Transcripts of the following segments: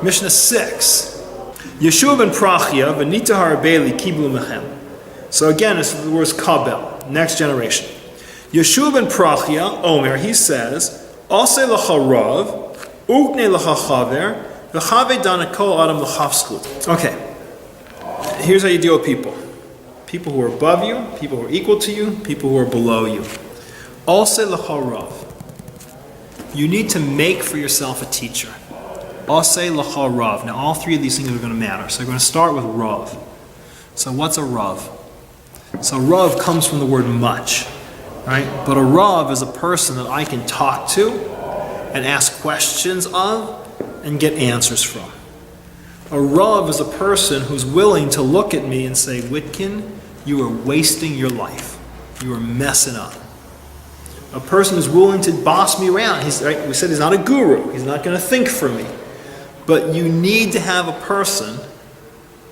Mishnah 6. Yeshua ben Prachia v'nita harabeli kiblu mechem. So again, it's the word kabel, next generation. Yeshua ben Prachia, Omer, he says, Ase l'cha rav, ukne l'cha chaver, v'chave dana kol adam l'chafskut. Okay, here's how you deal with people. People who are above you, people who are equal to you, people who are below you. Ase l'cha rav. You need to make for yourself a teacher. Ase l'cha rav. Now all three of these things are going to matter. So we're going to start with rav. So what's a rav? So rav comes from the word much. Right? But a rav is a person that I can talk to and ask questions of and get answers from. A rav is a person who's willing to look at me and say, Witkin, you are wasting your life. You are messing up. A person who's willing to boss me around. We said he's not a guru. He's not going to think for me. But you need to have a person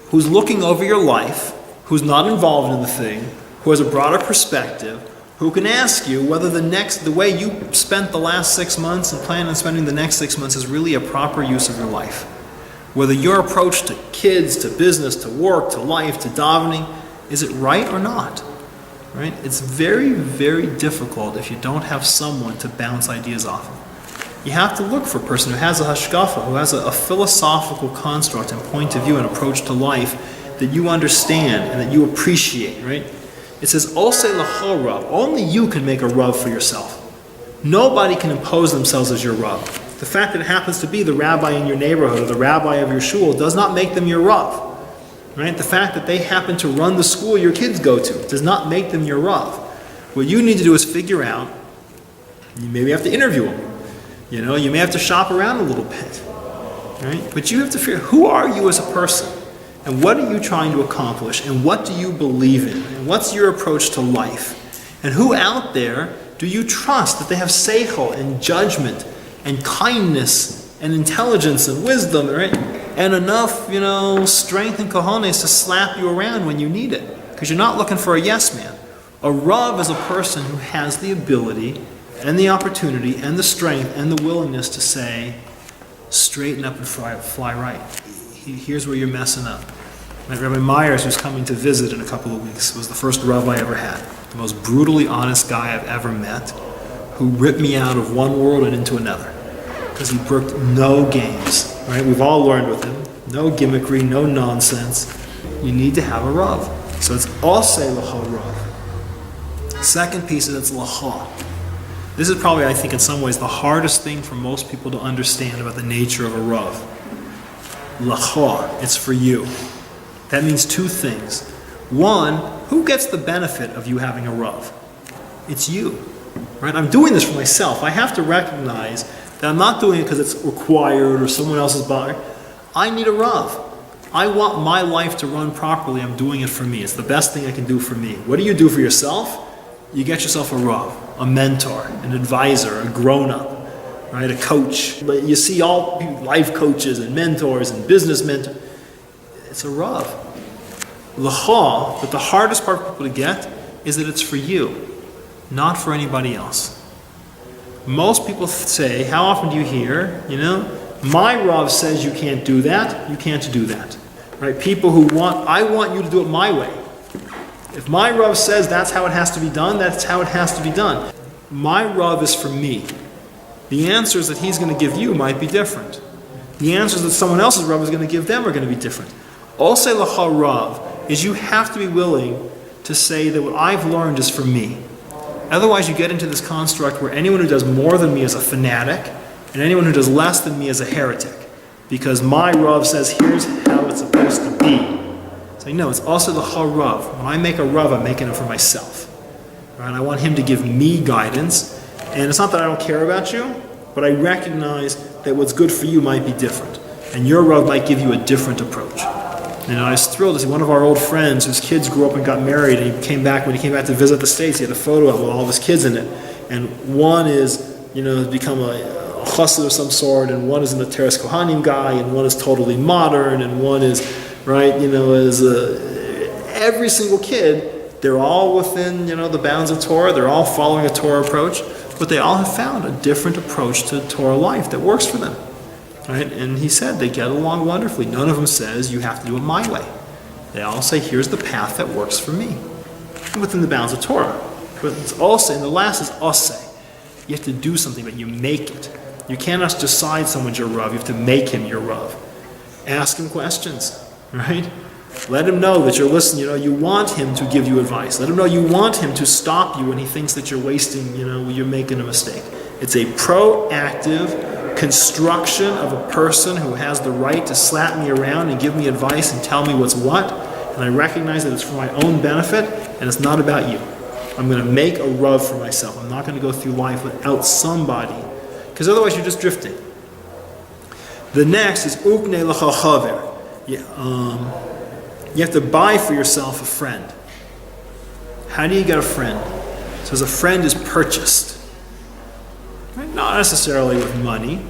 who's looking over your life, who's not involved in the thing, who has a broader perspective, who can ask you whether the way you spent the last 6 months and plan on spending the next 6 months is really a proper use of your life. Whether your approach to kids, to business, to work, to life, to davening, is it right or not? Right? It's very, very difficult if you don't have someone to bounce ideas off of. You have to look for a person who has a hashkafa, who has a philosophical construct and point of view and approach to life that you understand and that you appreciate, right? It says, Osei l'cha rav. Only you can make a rav for yourself. Nobody can impose themselves as your rav. The fact that it happens to be the rabbi in your neighborhood or the rabbi of your shul does not make them your rav. Right? The fact that they happen to run the school your kids go to does not make them your rav. What you need to do is figure out, you maybe have to interview them. You may have to shop around a little bit. Right? But you have to figure, who are you as a person? And what are you trying to accomplish? And what do you believe in? And what's your approach to life? And who out there do you trust that they have seichel and judgment and kindness and intelligence and wisdom, right? And enough, strength and cojones to slap you around when you need it. Because you're not looking for a yes man. A rav is a person who has the ability and the opportunity and the strength and the willingness to say, straighten up and fly right. Here's where you're messing up. Rabbi Myers, who's coming to visit in a couple of weeks, was the first Rav I ever had. The most brutally honest guy I've ever met, who ripped me out of one world and into another. Because he brooked no games. Right? We've all learned with him. No gimmickry, no nonsense. You need to have a Rav. So it's Osei l'cha Rav. Second piece is it's l'cha. This is probably, I think, in some ways, the hardest thing for most people to understand about the nature of a Rav. L'cha, it's for you. That means two things. One, who gets the benefit of you having a Rav? It's you. Right? I'm doing this for myself. I have to recognize that I'm not doing it because it's required or someone else is bothering. I need a Rav. I want my life to run properly. I'm doing it for me. It's the best thing I can do for me. What do you do for yourself? You get yourself a Rav, a mentor, an advisor, a grown-up. Right, a coach. But you see all life coaches and mentors and business mentors. It's a Rav. L'cha, but the hardest part for people to get is that it's for you, not for anybody else. Most people say, how often do you hear, my Rav says you can't do that, you can't do that. Right? People who I want you to do it my way. If my Rav says that's how it has to be done, that's how it has to be done. My Rav is for me. The answers that he's going to give you might be different. The answers that someone else's Rav is going to give them are going to be different. Osei l'cha Rav is you have to be willing to say that what I've learned is for me. Otherwise you get into this construct where anyone who does more than me is a fanatic and anyone who does less than me is a heretic. Because my Rav says here's how it's supposed to be. So no, it's Osei l'cha Rav. When I make a Rav, I'm making it for myself. Right? I want him to give me guidance. And it's not that I don't care about you, but I recognize that what's good for you might be different. And your Rav might give you a different approach. And I was thrilled to see one of our old friends whose kids grew up and got married, and when he came back to visit the States, he had a photo of all of his kids in it. And one is, has become a chassid of some sort, and one is an Ateres Kohanim guy, and one is totally modern, and one is, every single kid, they're all within, the bounds of Torah, they're all following a Torah approach, but they all have found a different approach to Torah life that works for them. Right? And he said they get along wonderfully. None of them says you have to do it my way. They all say, here's the path that works for me, within the bounds of Torah. But it's also, and the last is oseh. You have to do something, but you make it. You cannot decide someone's your Rav. You have to make him your Rav. Ask him questions, right? Let him know that you're listening. You want him to give you advice. Let him know you want him to stop you when he thinks that you're wasting, you're making a mistake. It's a proactive construction of a person who has the right to slap me around and give me advice and tell me what's what. And I recognize that it's for my own benefit and it's not about you. I'm going to make a Rav for myself. I'm not going to go through life without somebody, because otherwise you're just drifting. The next is Ukne L'cha Chaver. You have to buy for yourself a friend. How do you get a friend? It says a friend is purchased. Right? Not necessarily with money,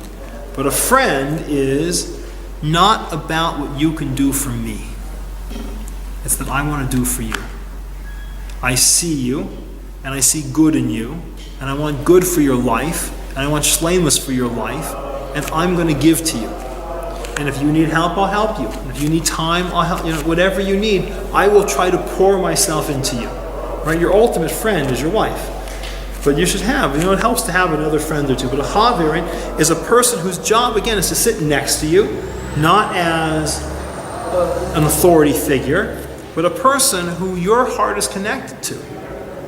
but a friend is not about what you can do for me. It's that I want to do for you. I see you, and I see good in you, and I want good for your life, and I want shleimus for your life, and I'm going to give to you. And if you need help, I'll help you. And if you need time, I'll help you. Whatever you need, I will try to pour myself into you. Right? Your ultimate friend is your wife. But you should have, it helps to have another friend or two. But a chaver is a person whose job, again, is to sit next to you, not as an authority figure, but a person who your heart is connected to.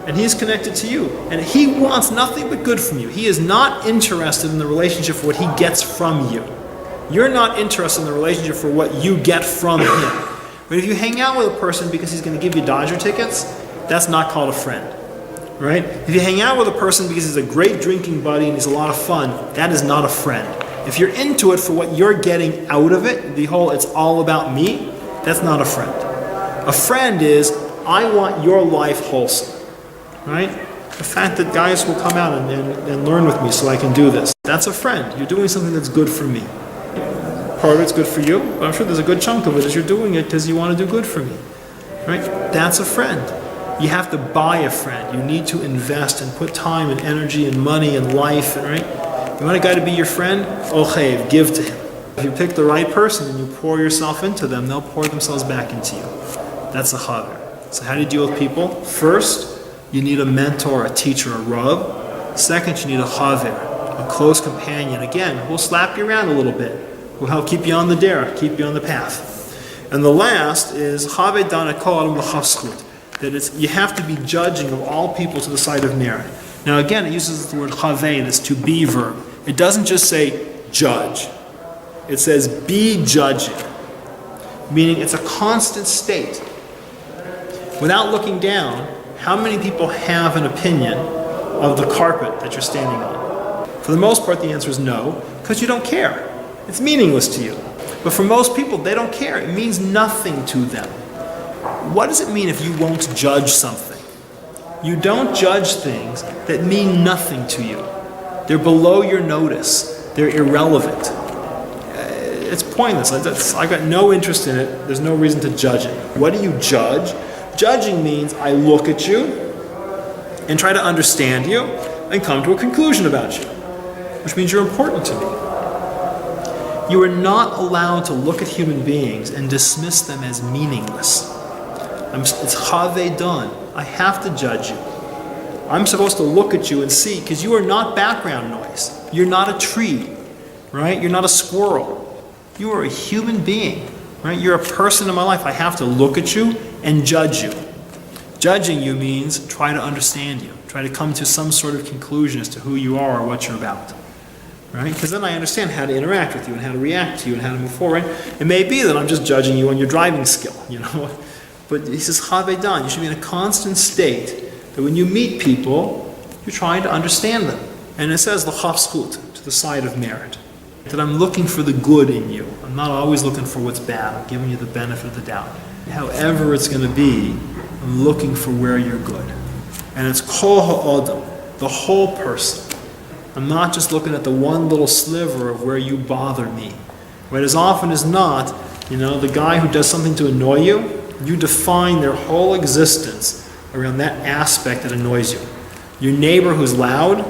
And he's connected to you. And he wants nothing but good from you. He is not interested in the relationship for what he gets from you. You're not interested in the relationship for what you get from him. But if you hang out with a person because he's going to give you Dodger tickets, that's not called a friend. Right? If you hang out with a person because he's a great drinking buddy and he's a lot of fun, that is not a friend. If you're into it for what you're getting out of it, the whole it's all about me, that's not a friend. A friend is, I want your life wholesome. Right? The fact that guys will come out and learn with me so I can do this, that's a friend. You're doing something that's good for me. Part of it's good for you, but I'm sure there's a good chunk of it is you're doing it because you want to do good for me. Right? That's a friend. You have to buy a friend. You need to invest and put time and energy and money and life. Right? You want a guy to be your friend? Ochev, give to him. If you pick the right person and you pour yourself into them, they'll pour themselves back into you. That's a chaver. So how do you deal with people? First, you need a mentor, a teacher, a Rav. Second, you need a chaver, a close companion. Again, who'll slap you around a little bit. Will help keep you on the derech, keep you on the path. And the last is Chavei Dan Kol Adam L'Chafschut, that it's you have to be judging of all people to the side of merit. Now again, it uses the word Chavei, this to be verb. It doesn't just say judge. It says be judging, meaning it's a constant state. Without looking down, how many people have an opinion of the carpet that you're standing on? For the most part, the answer is no, because you don't care. It's meaningless to you. But for most people, they don't care. It means nothing to them. What does it mean if you won't judge something? You don't judge things that mean nothing to you. They're below your notice. They're irrelevant. It's pointless. I've got no interest in it. There's no reason to judge it. What do you judge? Judging means I look at you and try to understand you and come to a conclusion about you, which means you're important to me. You are not allowed to look at human beings and dismiss them as meaningless. It's Chavei Dan. I have to judge you. I'm supposed to look at you and see, because you are not background noise. You're not a tree, right? You're not a squirrel. You are a human being, right? You're a person in my life. I have to look at you and judge you. Judging you means try to understand you. Try to come to some sort of conclusion as to who you are or what you're about. Right? Because then I understand how to interact with you and how to react to you and how to move forward. It may be that I'm just judging you on your driving skill, But he says, Chavei Dan, you should be in a constant state that when you meet people, you're trying to understand them. And it says, L'chafschut, to the side of merit. That I'm looking for the good in you. I'm not always looking for what's bad. I'm giving you the benefit of the doubt. However it's going to be, I'm looking for where you're good. And it's kol ha'adam, the whole person. I'm not just looking at the one little sliver of where you bother me. Right? As often as not, the guy who does something to annoy you, you define their whole existence around that aspect that annoys you. Your neighbor who's loud,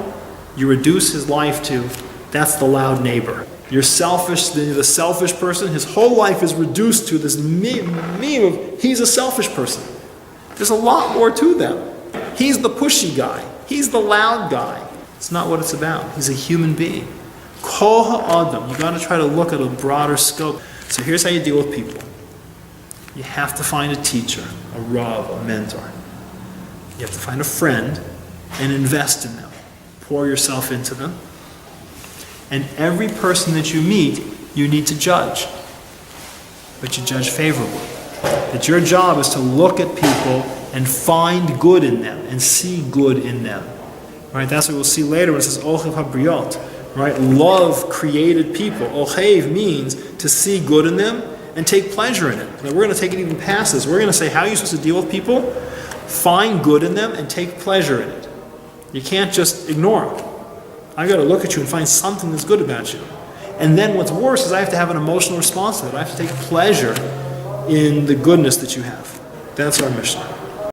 you reduce his life to, that's the loud neighbor. You're selfish, the selfish person, his whole life is reduced to this meme of he's a selfish person. There's a lot more to them. He's the pushy guy. He's the loud guy. It's not what it's about. He's a human being. Kol ha'adam. You got to try to look at a broader scope. So here's how you deal with people. You have to find a teacher, a rav, a mentor. You have to find a friend and invest in them. Pour yourself into them. And every person that you meet, you need to judge. But you judge favorably. That your job is to look at people and find good in them and see good in them. Right? That's what we'll see later when it says Ochev HaBriot. Right? Love created people. Ochev means to see good in them and take pleasure in it. Now we're going to take it even past this. We're going to say, how are you supposed to deal with people? Find good in them and take pleasure in it. You can't just ignore them. I've got to look at you and find something that's good about you. And then what's worse is I have to have an emotional response to it. I have to take pleasure in the goodness that you have. That's our mission.